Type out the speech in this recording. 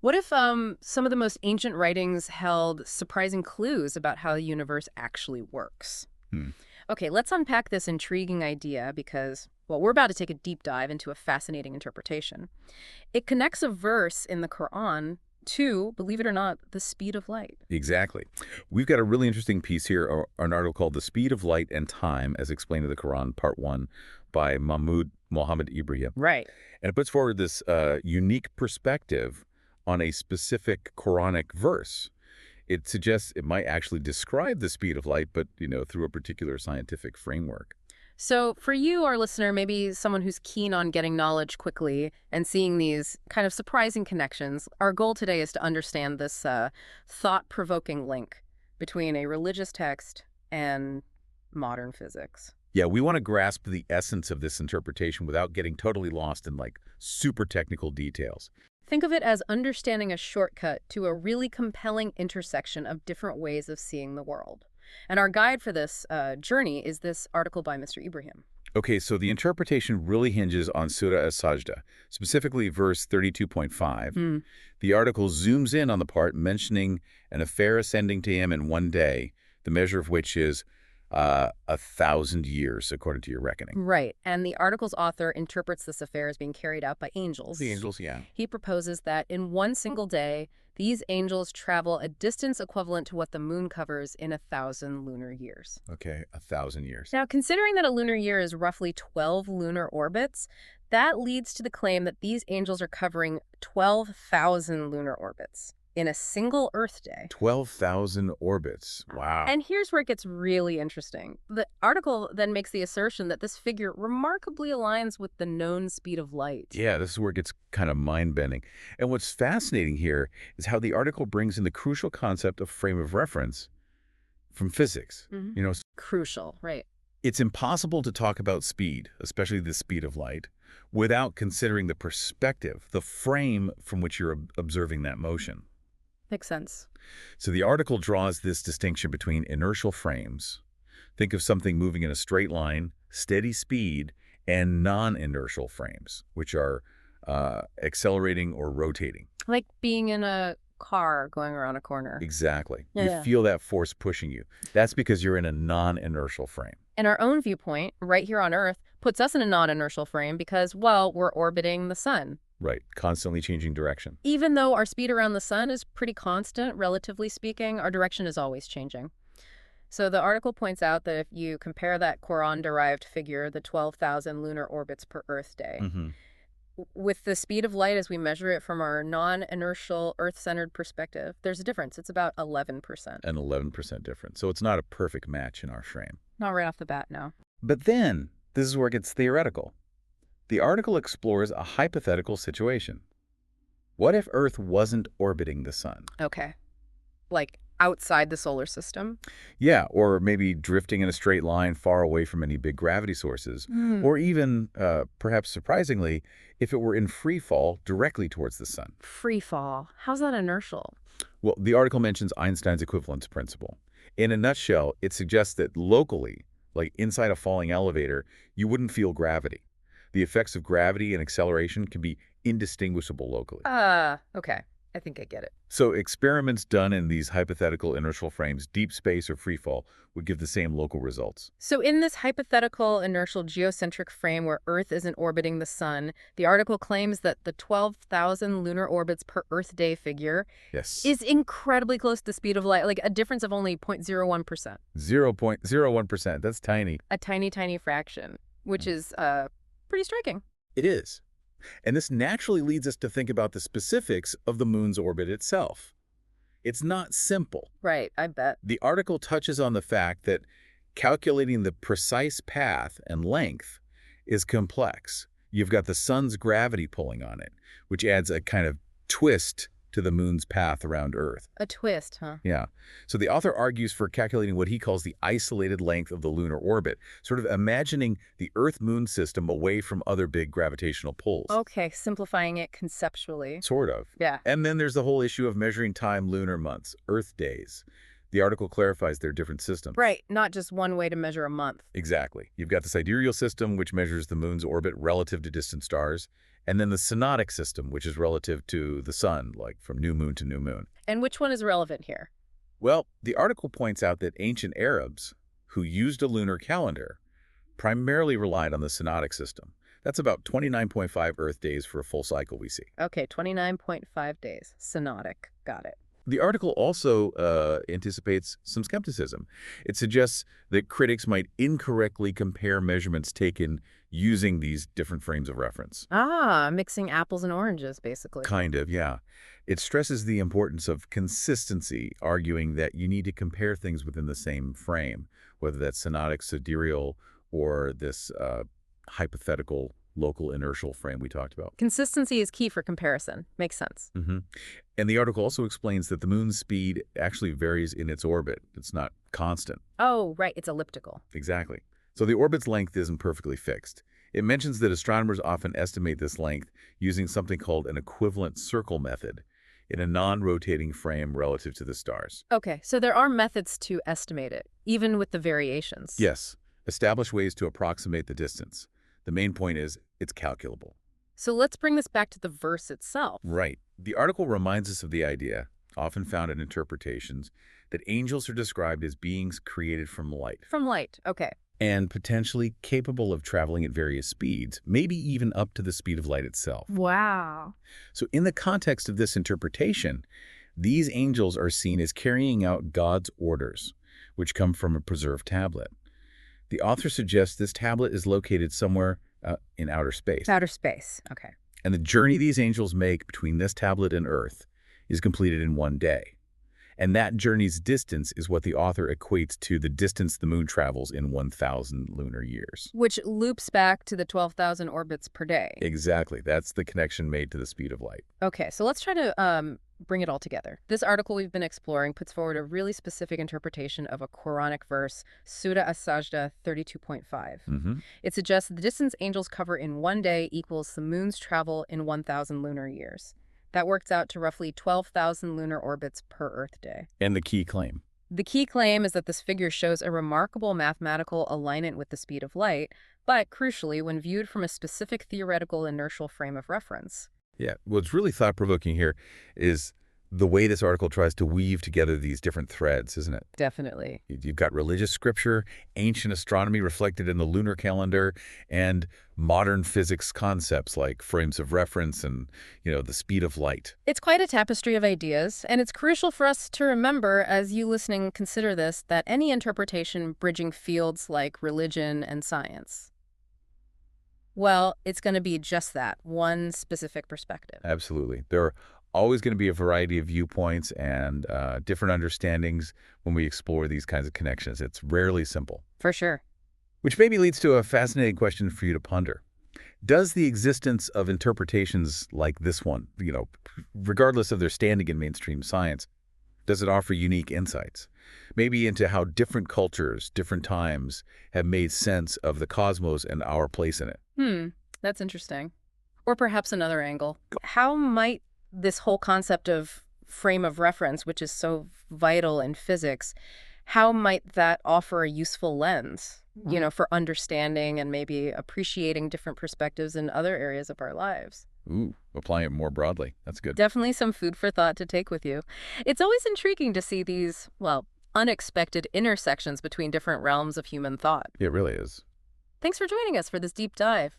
What if some of the most ancient writings held surprising clues about how the universe actually works? Hmm. Okay, let's unpack this intriguing idea because, well, we're about to take a deep dive into a fascinating interpretation. It connects a verse in the Quran to, believe it or not, the speed of light. Exactly. We've got a really interesting piece here, or an article called The Speed of Light and Time, as explained in the Quran, Part 1, by Mahmoud Mohammed Ibrahim. Right. And it puts forward this unique perspective on a specific Quranic verse. It suggests it might actually describe the speed of light, but, through a particular scientific framework. So for you, our listener, maybe someone who's keen on getting knowledge quickly and seeing these kind of surprising connections, our goal today is to understand this thought-provoking link between a religious text and modern physics. Yeah, we want to grasp the essence of this interpretation without getting totally lost in, super technical details. Think of it as understanding a shortcut to a really compelling intersection of different ways of seeing the world. And our guide for this journey is this article by Mr. Ibrahim. Okay, so the interpretation really hinges on Surah Sajdah, specifically verse 32.5. The article zooms in on the part mentioning an affair ascending to him in one day, the measure of which is 1,000 years, according to your reckoning. Right. And the article's author interprets this affair as being carried out by angels. The angels, yeah. He proposes that in one single day, these angels travel a distance equivalent to what the moon covers in 1,000 lunar years. Okay, 1,000 years. Now, considering that a lunar year is roughly 12 lunar orbits, that leads to the claim that these angels are covering 12,000 lunar orbits in a single Earth day. 12,000 orbits. Wow. And here's where it gets really interesting. The article then makes the assertion that this figure remarkably aligns with the known speed of light. Yeah, this is where it gets kind of mind-bending. And what's fascinating here is how the article brings in the crucial concept of frame of reference from physics. Crucial, right. It's impossible to talk about speed, especially the speed of light, without considering the perspective, the frame from which you're observing that motion. Makes sense. So the article draws this distinction between inertial frames. Think of something moving in a straight line, steady speed, and non-inertial frames, which are accelerating or rotating. Like being in a car going around a corner. Exactly. Yeah. You feel that force pushing you. That's because you're in a non-inertial frame. And our own viewpoint, right here on Earth, puts us in a non-inertial frame because, well, we're orbiting the sun. Right. Constantly changing direction. Even though our speed around the sun is pretty constant, relatively speaking, our direction is always changing. So the article points out that if you compare that Quran-derived figure, the 12,000 lunar orbits per Earth day, with the speed of light as we measure it from our non-inertial Earth-centered perspective, there's a difference. It's about 11%. An 11% difference. So it's not a perfect match in our frame. Not right off the bat, no. But then, this is where it gets theoretical. The article explores a hypothetical situation. What if Earth wasn't orbiting the sun? Okay. Like outside the solar system? Yeah, or maybe drifting in a straight line far away from any big gravity sources. Or even, perhaps surprisingly, if it were in free fall directly towards the sun. Free fall. How's that inertial? Well, the article mentions Einstein's equivalence principle. In a nutshell, it suggests that locally, like inside a falling elevator, you wouldn't feel gravity. The effects of gravity and acceleration can be indistinguishable locally. Okay. I think I get it. So experiments done in these hypothetical inertial frames, deep space or free fall, would give the same local results. So in this hypothetical inertial geocentric frame where Earth isn't orbiting the sun, the article claims that the 12,000 lunar orbits per Earth day figure is incredibly close to the speed of light, like a difference of only 0.01%. 0.01%. That's tiny. A tiny, tiny fraction, which is pretty striking. It is. And this naturally leads us to think about the specifics of the moon's orbit itself. It's not simple. Right, I bet. The article touches on the fact that calculating the precise path and length is complex. You've got the sun's gravity pulling on it, which adds a kind of twist to the moon's path around Earth. A twist, huh? Yeah. So the author argues for calculating what he calls the isolated length of the lunar orbit, sort of imagining the Earth-Moon system away from other big gravitational pulls. Okay, simplifying it conceptually. Sort of. Yeah. And then there's the whole issue of measuring time, lunar months, Earth days. The article clarifies their different systems. Right, not just one way to measure a month. Exactly. You've got the sidereal system, which measures the moon's orbit relative to distant stars, And then the synodic system, which is relative to the sun, like from new moon to new moon. And which one is relevant here? Well, the article points out that ancient Arabs, who used a lunar calendar, primarily relied on the synodic system. That's about 29.5 Earth days for a full cycle we see. Okay, 29.5 days. Synodic. Got it. The article also anticipates some skepticism. It suggests that critics might incorrectly compare measurements taken using these different frames of reference. Ah, mixing apples and oranges, basically. Kind of, yeah. It stresses the importance of consistency, arguing that you need to compare things within the same frame, whether that's synodic, sidereal, or this hypothetical local inertial frame we talked about. Consistency is key for comparison. Makes sense. And the article also explains that the moon's speed actually varies in its orbit. It's not constant. Oh, right. It's elliptical. Exactly. So the orbit's length isn't perfectly fixed. It mentions that astronomers often estimate this length using something called an equivalent circle method in a non-rotating frame relative to the stars. Okay, so there are methods to estimate it, even with the variations. Yes, establish ways to approximate the distance. The main point is it's calculable. So let's bring this back to the verse itself. Right. The article reminds us of the idea, often found in interpretations, that angels are described as beings created from light. From light, okay. And potentially capable of traveling at various speeds, maybe even up to the speed of light itself. Wow. So in the context of this interpretation, these angels are seen as carrying out God's orders, which come from a preserved tablet. The author suggests this tablet is located somewhere in outer space. Outer space, okay. And the journey these angels make between this tablet and Earth is completed in one day. And that journey's distance is what the author equates to the distance the moon travels in 1,000 lunar years. Which loops back to the 12,000 orbits per day. Exactly. That's the connection made to the speed of light. Okay, so let's try to bring it all together. This article we've been exploring puts forward a really specific interpretation of a Qur'anic verse, Surah Sajdah 32.5. It suggests the distance angels cover in one day equals the moon's travel in 1,000 lunar years. That works out to roughly 12,000 lunar orbits per Earth day. And the key claim. The key claim is that this figure shows a remarkable mathematical alignment with the speed of light, but crucially, when viewed from a specific theoretical inertial frame of reference. Yeah, what's really thought-provoking here is the way this article tries to weave together these different threads, isn't it? Definitely. You've got religious scripture, ancient astronomy reflected in the lunar calendar, and modern physics concepts like frames of reference and, the speed of light. It's quite a tapestry of ideas, and it's crucial for us to remember, as you listening consider this, that any interpretation bridging fields like religion and science, well, it's going to be just that, one specific perspective. Absolutely. There are always going to be a variety of viewpoints and different understandings when we explore these kinds of connections. It's rarely simple. For sure. Which maybe leads to a fascinating question for you to ponder. Does the existence of interpretations like this one, regardless of their standing in mainstream science, does it offer unique insights? Maybe into how different cultures, different times have made sense of the cosmos and our place in it. That's interesting. Or perhaps another angle. How might this whole concept of frame of reference, which is so vital in physics, how might that offer a useful lens, for understanding and maybe appreciating different perspectives in other areas of our lives? Ooh, applying it more broadly. That's good. Definitely some food for thought to take with you. It's always intriguing to see these, unexpected intersections between different realms of human thought. It really is. Thanks for joining us for this deep dive.